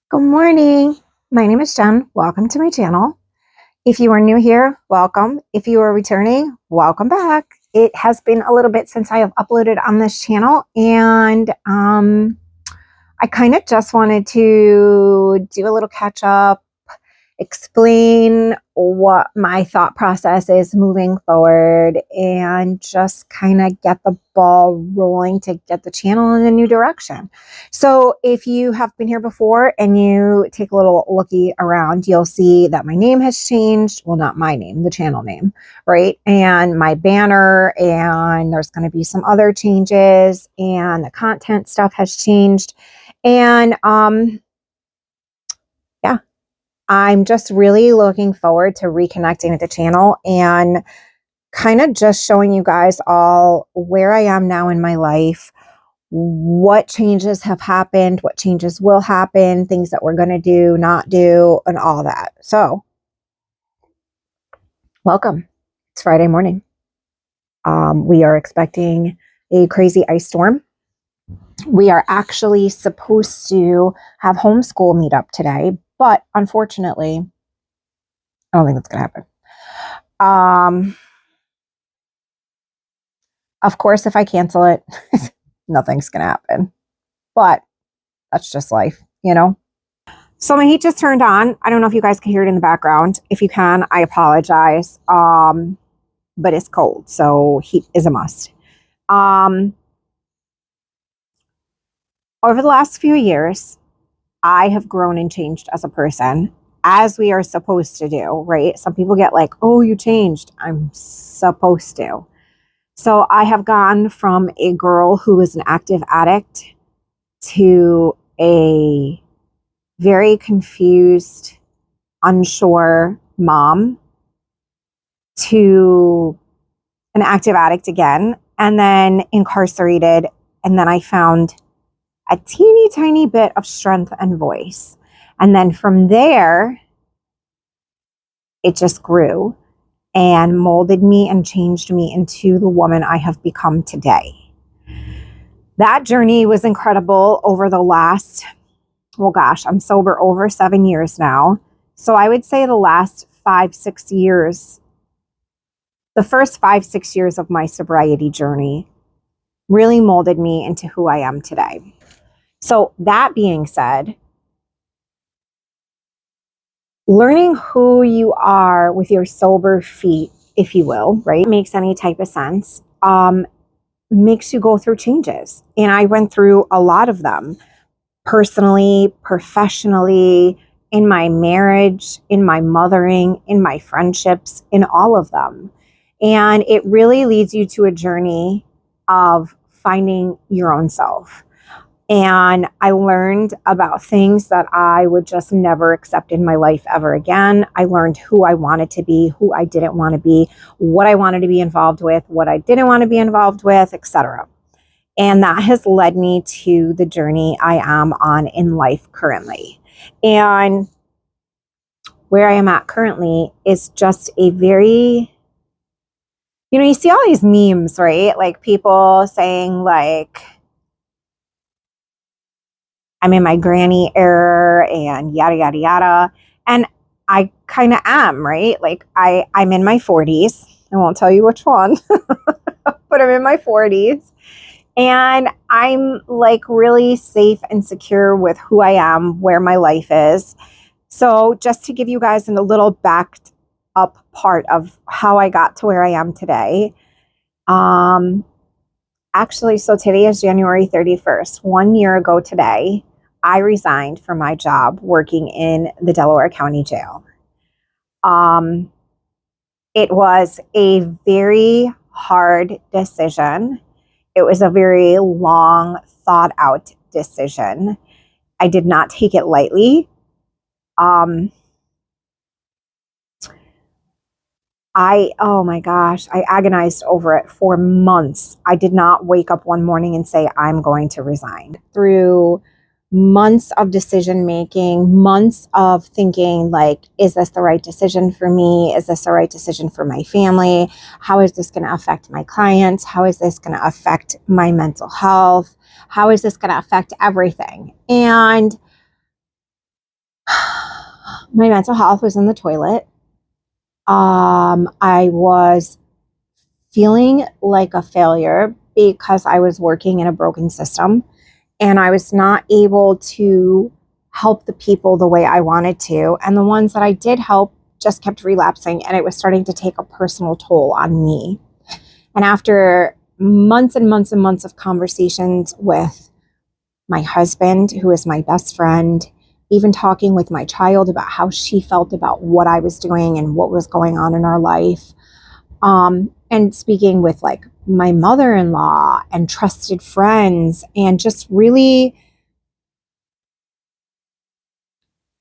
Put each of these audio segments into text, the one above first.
Good morning. My name is Jen. Welcome to my channel. If you are new here, welcome. If you are returning, welcome back. It has been a little bit since I have uploaded on this channel, and I kind of just wanted to do a little catch up, explain what my thought process is moving forward, and just kind of get the ball rolling to get the channel in a new direction. So if you have been here before and you take a little looky around, you'll see that my name has changed. Well, not my name, the channel name, right? And my banner, and there's going to be some other changes, and the content stuff has changed. And yeah, I'm just really looking forward to reconnecting with the channel and kind of just showing you guys all where I am now in my life, what changes have happened, what changes will happen, things that we're going to do, not do, and all that. So, welcome. It's Friday morning. We are expecting a crazy ice storm. We are actually supposed to have homeschool meetup today, but unfortunately, I don't think that's going to happen. Of course, if I cancel it, nothing's going to happen. But that's just life, you know? So my heat just turned on. I don't know if you guys can hear it in the background. If you can, I apologize. But it's cold, so heat is a must. Over the last few years, I have grown and changed as a person, as we are supposed to do, right? Some people get like, oh, you changed. I'm supposed to. So I have gone from a girl who was an active addict to a very confused, unsure mom to an active addict again, and then incarcerated. And then I found a teeny tiny bit of strength and voice. And then from there, it just grew and molded me and changed me into the woman I have become today. That journey was incredible over the last, well, gosh, I'm sober over 7 years now. So I would say the last 5-6 years, the first 5-6 years of my sobriety journey really molded me into who I am today. So that being said, learning who you are with your sober feet, if you will, right, makes any type of sense, makes you go through changes. And I went through a lot of them personally, professionally, in my marriage, in my mothering, in my friendships, in all of them. And it really leads you to a journey of finding your own self. And I learned about things that I would just never accept in my life ever again. I learned who I wanted to be, who I didn't want to be, what I wanted to be involved with, what I didn't want to be involved with, etc. And that has led me to the journey I am on in life currently. And where I am at currently is just a very, you see all these memes, right? Like people saying like, I'm in my granny era and yada, yada, yada. And I kind of am, right? Like I'm in my 40s. I won't tell you which one, but I'm in my 40s. And I'm like really safe and secure with who I am, where my life is. So just to give you guys a little backed up part of how I got to where I am today. Actually, so today is January 31st. 1 year ago today, I resigned from my job working in the Delaware County Jail. It was a very hard decision. It was a very long, thought out decision. I did not take it lightly. Oh my gosh, I agonized over it for months. I did not wake up one morning and say, I'm going to resign. Through months of decision making, months of thinking like, is this the right decision for me? Is this the right decision for my family? How is this going to affect my clients? How is this going to affect my mental health? How is this going to affect everything? And my mental health was in the toilet. I was feeling like a failure because I was working in a broken system and I was not able to help the people the way I wanted to. And the ones that I did help just kept relapsing, and it was starting to take a personal toll on me. And after months and months and months of conversations with my husband, who is my best friend, even talking with my child about how she felt about what I was doing and what was going on in our life, and speaking with like my mother-in-law and trusted friends, and just really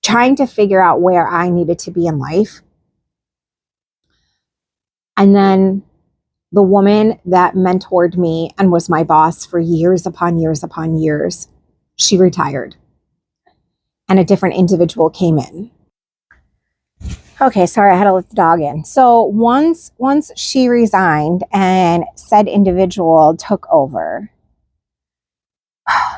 trying to figure out where I needed to be in life. And then the woman that mentored me and was my boss for years upon years upon years, she retired and a different individual came in. Okay, sorry, I had to let the dog in. So once she resigned and said individual took over,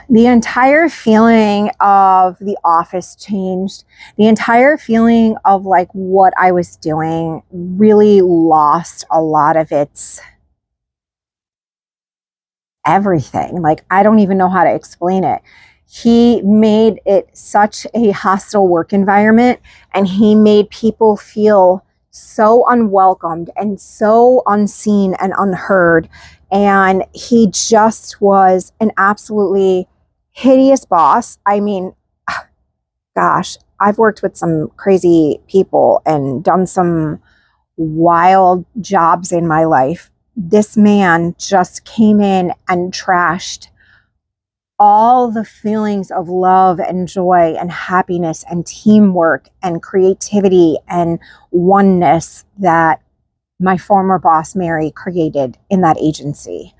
the entire feeling of the office changed. The entire feeling of like what I was doing really lost a lot of its everything. Like, I don't even know how to explain it. He made it such a hostile work environment, and he made people feel so unwelcomed and so unseen and unheard. And he just was an absolutely hideous boss. I mean, gosh, I've worked with some crazy people and done some wild jobs in my life. This man just came in and trashed all the feelings of love and joy and happiness and teamwork and creativity and oneness that my former boss, Mary, created in that agency.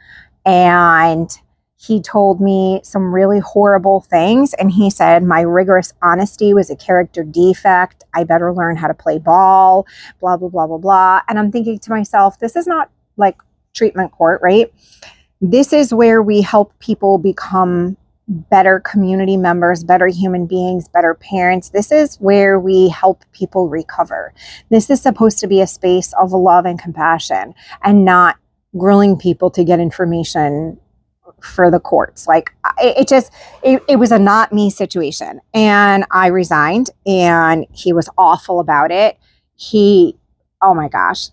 And he told me some really horrible things. And he said, my rigorous honesty was a character defect. I better learn how to play ball, blah, blah, blah, blah, blah. And I'm thinking to myself, this is not like treatment court, right? This is where we help people become better community members, better human beings, better parents. This is where we help people recover. This is supposed to be a space of love and compassion, and not grilling people to get information for the courts. Like, it was a not me situation. And I resigned, and he was awful about it. Oh my gosh,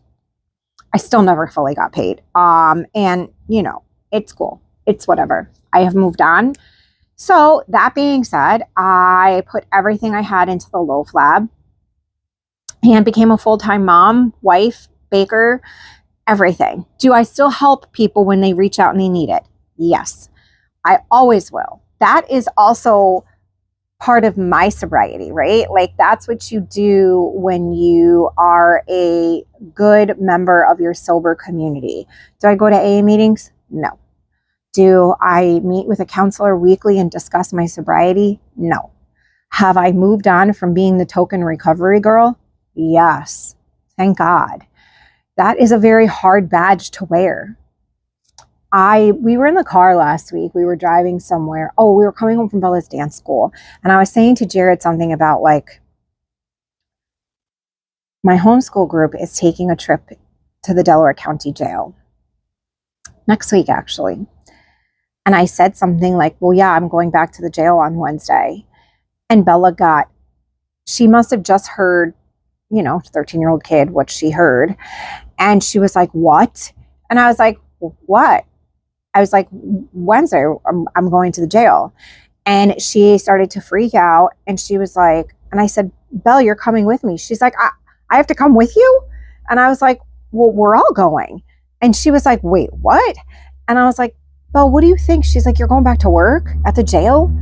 I still never fully got paid. And you know, it's cool. It's whatever. I have moved on. So that being said, I put everything I had into the loaf lab and became a full-time mom, wife, baker, everything. Do I still help people when they reach out and they need it? Yes, I always will. That is also part of my sobriety, right? Like, that's what you do when you are a good member of your sober community. Do I go to AA meetings? No. Do I meet with a counselor weekly and discuss my sobriety? No. Have I moved on from being the token recovery girl? Yes. Thank God. That is a very hard badge to wear. We were in the car last week. We were driving somewhere. Oh, we were coming home from Bella's dance school. And I was saying to Jared something about like, my homeschool group is taking a trip to the Delaware County Jail next week, actually. And I said something like, well, yeah, I'm going back to the jail on Wednesday. And Bella she must have just heard, 13-year-old kid, what she heard. And she was like, what? And I was like, what? I was like, Wednesday, I'm going to the jail. And she started to freak out. And she was like, and I said, Belle, you're coming with me. She's like, I have to come with you? And I was like, well, we're all going. And she was like, wait, what? And I was like, Belle, what do you think? She's like, you're going back to work at the jail?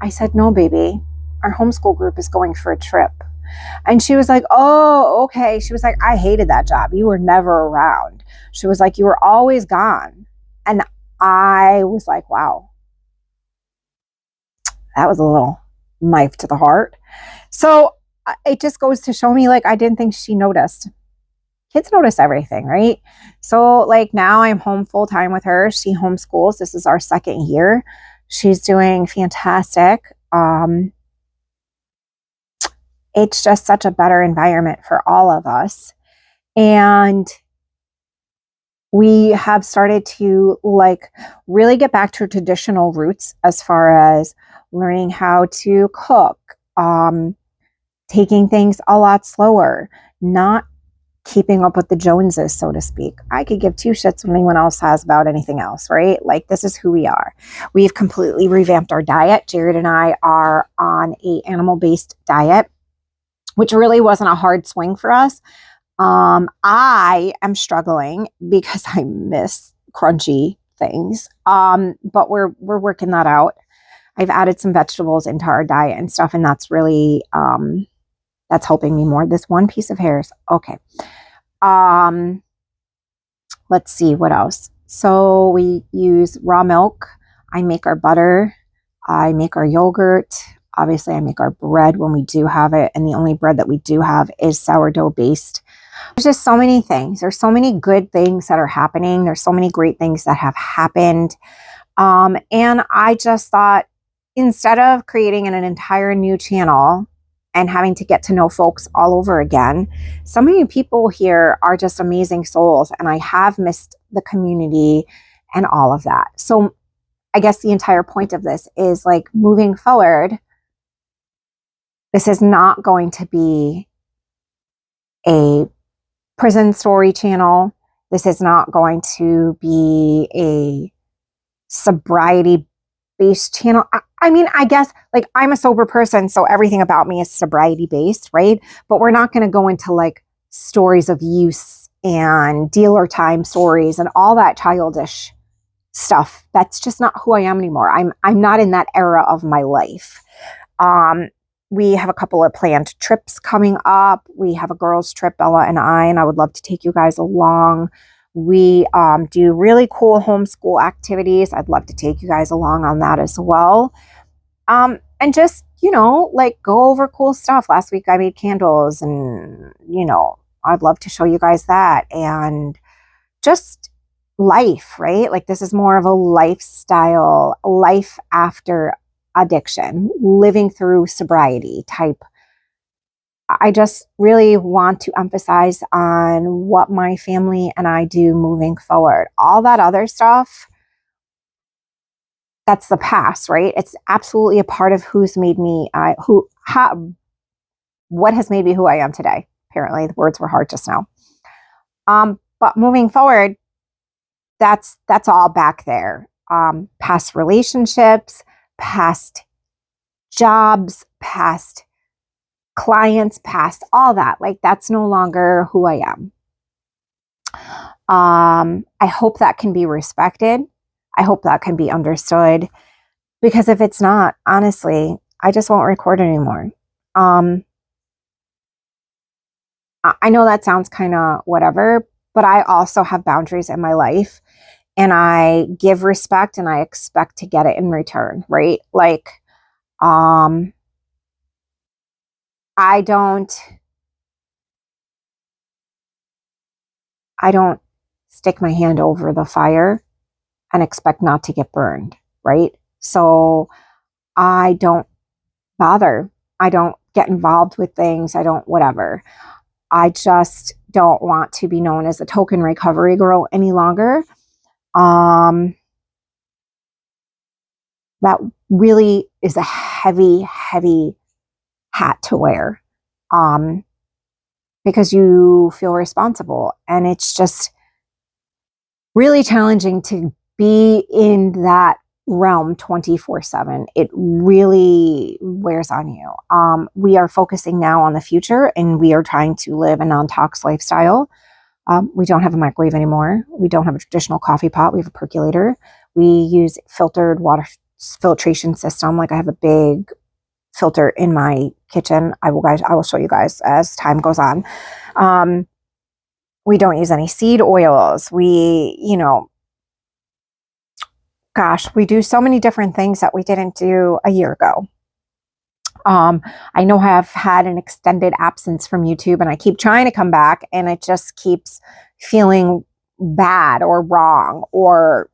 I said, no, baby. Our homeschool group is going for a trip. And she was like, oh, okay. She was like, I hated that job. You were never around. She was like, you were always gone. And I was like, wow, that was a little knife to the heart. So it just goes to show me, like, I didn't think she noticed. Kids notice everything, right? So like, now I'm home full time with her. She homeschools. This is our second year. She's doing fantastic. it's just such a better environment for all of us. And we have started to like really get back to traditional roots as far as learning how to cook, taking things a lot slower, not keeping up with the Joneses, so to speak. I could give two shits when anyone else has about anything else, right? Like, this is who we are. We've completely revamped our diet. Jared and I are on a animal-based diet, which really wasn't a hard swing for us. I am struggling because I miss crunchy things. But we're working that out. I've added some vegetables into our diet and stuff, and that's really that's helping me more. This one piece of hair is okay. Let's see what else. So we use raw milk. I make our butter. I make our yogurt. Obviously, I make our bread when we do have it. And the only bread that we do have is sourdough based. There's just so many things. There's so many good things that are happening. There's so many great things that have happened. And I just thought, instead of creating an entire new channel and having to get to know folks all over again, some of you people here are just amazing souls, and I have missed the community and all of that. So I guess the entire point of this is, like, moving forward, this is not going to be a prison story channel. This is not going to be a sobriety based channel. I mean, I guess, like, I'm a sober person, so everything about me is sobriety based, right? But we're not going to go into like stories of use and dealer time stories and all that childish stuff. That's just not who I am anymore. I'm not in that era of my life. We have a couple of planned trips coming up. We have a girls trip, Bella and I would love to take you guys along. We do really cool homeschool activities. I'd love to take you guys along on that as well. And just, like, go over cool stuff. Last week I made candles, and, I'd love to show you guys that. And just life, right? Like, this is more of a lifestyle, life after addiction, living through sobriety type. I just really want to emphasize on what my family and I do moving forward. All that other stuff, that's the past, right? It's absolutely a part of who's made me, what has made me who I am today. Apparently, the words were hard just now. But moving forward, that's all back there. Past relationships, past jobs, past clients, past all that. Like, that's no longer who I am. I hope that can be respected. I hope that can be understood, because if it's not, honestly, I just won't record anymore. I know that sounds kind of whatever, but I also have boundaries in my life, and I give respect and I expect to get it in return, right? Like, I don't stick my hand over the fire and expect not to get burned, right? So I don't bother. I don't get involved with things. I don't whatever. I just don't want to be known as a token recovery girl any longer. That really is a heavy, heavy hat to wear, because you feel responsible, and it's just really challenging to be in that realm 24/7. It really wears on you. We are focusing now on the future, and we are trying to live a non-tox lifestyle. We don't have a microwave anymore. We don't have a traditional coffee pot. We have a percolator. We use filtered water filtration system. Like, I have a big filter in my kitchen. I will show you guys as time goes on. We don't use any seed oils. We, we do so many different things that we didn't do a year ago. I know I've had an extended absence from YouTube, and I keep trying to come back, and it just keeps feeling bad or wrong or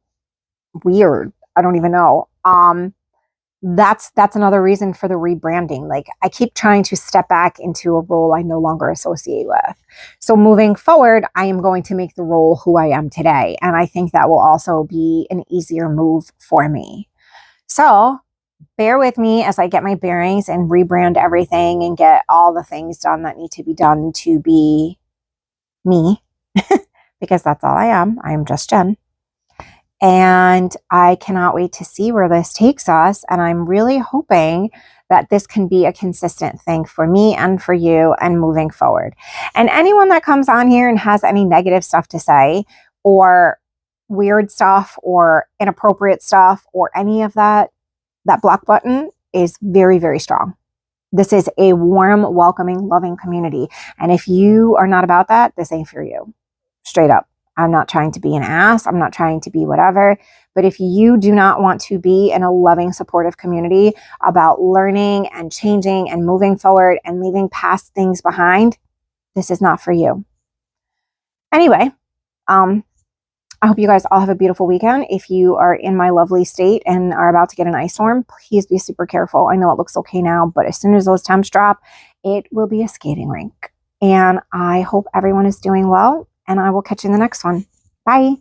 weird. I don't even know. that's another reason for the rebranding. Like, I keep trying to step back into a role I no longer associate with. So moving forward, I am going to make the role who I am today. And I think that will also be an easier move for me. So bear with me as I get my bearings and rebrand everything and get all the things done that need to be done to be me, because that's all I am. I am just Jen. And I cannot wait to see where this takes us. And I'm really hoping that this can be a consistent thing for me and for you and moving forward. And anyone that comes on here and has any negative stuff to say, or weird stuff, or inappropriate stuff, or any of that, that block button is very, very strong. This is a warm, welcoming, loving community. And if you are not about that, this ain't for you. Straight up. I'm not trying to be an ass. I'm not trying to be whatever. But if you do not want to be in a loving, supportive community about learning and changing and moving forward and leaving past things behind, this is not for you. Anyway, I hope you guys all have a beautiful weekend. If you are in my lovely state and are about to get an ice storm, please be super careful. I know it looks okay now, but as soon as those temps drop, it will be a skating rink. And I hope everyone is doing well, and I will catch you in the next one. Bye.